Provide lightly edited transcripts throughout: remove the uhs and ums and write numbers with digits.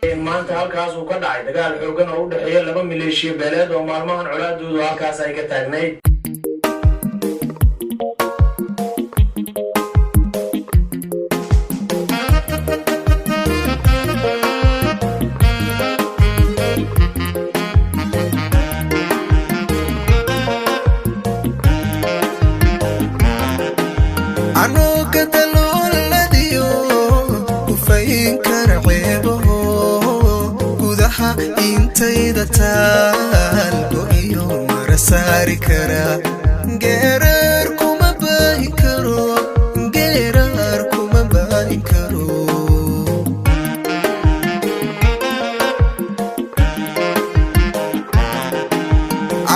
maanta halkaas uu ka dhacay dagaal xoogan oo u dhaxeeya laba maleeshiya beeleed oo maalmahan colaadoodu halkaas ay ka taagnayd intayda taal iyo marasari kara geerar kuma baahin karo geerar kuma baahin karo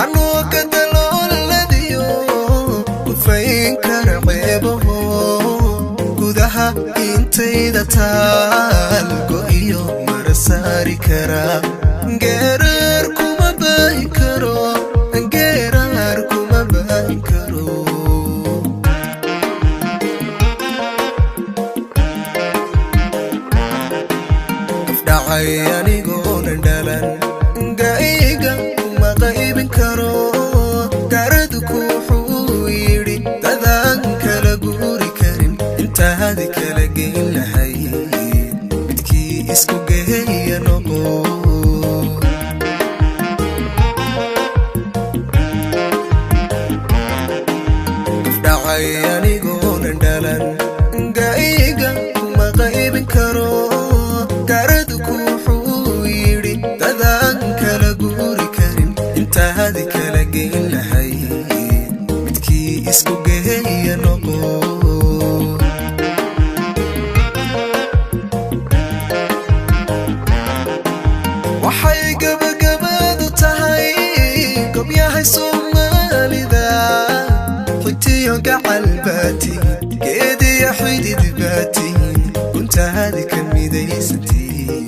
anoo ka dalooladiyo kufayn kara ceebaho gudaha intayda taal iyo marasari kara geerar kuma baahin karo geerar kuma baahin karo afdhacay anigoonan dhalan gaiga kuma qaybin karo garadu kuuxuu yidhi dadaan kala guuri karin intaadi kala geyn lahayd midkii isku geeya noqo anigoonan dhalan gaiga kuma qaybin karo garadu kuuxuu yidhi dadaan kala guuri karin intaadi kala geyn lahayd midkii isku geeya noqo waxay gabagabadu tahay gobyahay soomaalida قلباتي كيدي يا حديد باتي كنت هذه كميديستي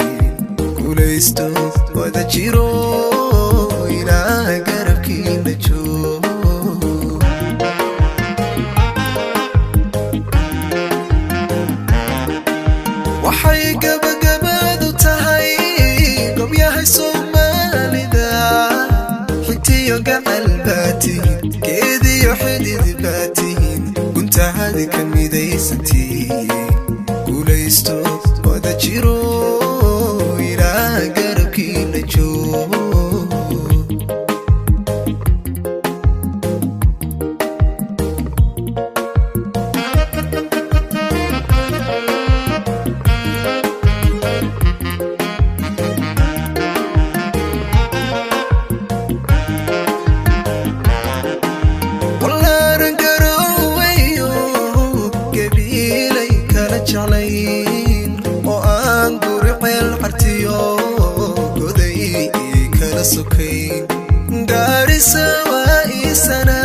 كوليستو وذا جيرو إلى قربكي نجو وحي قبقبادو تهي قم يا هاي صومالي ذا حتي قلباتي كيدي يا حديد باتي كنت هذه كميديستي كوليستو وذا جيرو إلى قربكي نجو Garissa waa sana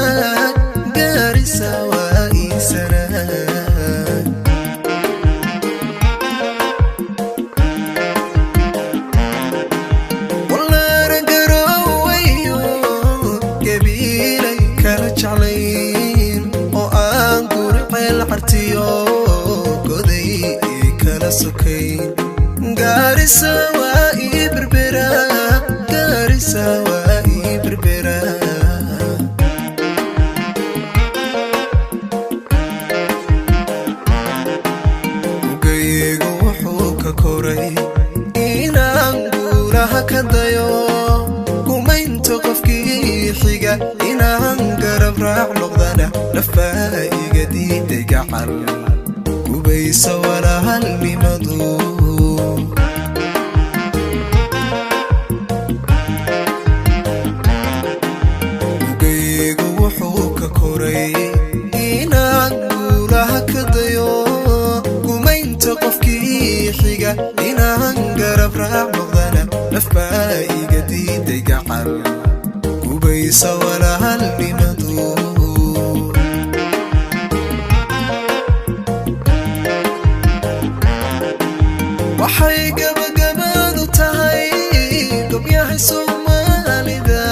Garissa waa sana والله رجرويو قبيلي كلا جعلين وأنقر حيل عرتيو قدي كلا سكين Garissa waa بربرا Garissa بربرا وقيق وحوك كوري إنان قولها كدايو كومين توقفكي حيقا إنان قرب راع لغضانا لفايق دي تقعل كوبيس ولا هلمي مضو inaan guulaha ka dayo gumaynta qofkii xiga inaan garab raac noqdana nafbaa iga diiday gacal gubaysa walaalnimadu waxay gabagabadu tahay gobyahay soomaalida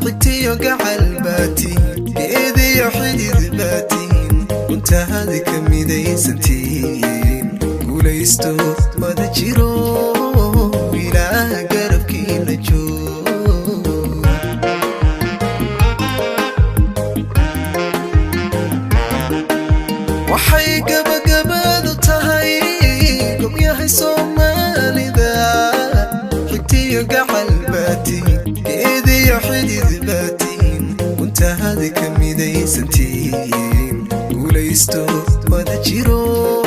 xigtiyo gacal baati يا حديد باتين كنت هذه كميديستين قوليستو وذا جيرو قحل باتين كيدي حديد باتين وانت هذا كميدي سنتين قوليستو وذا جيرو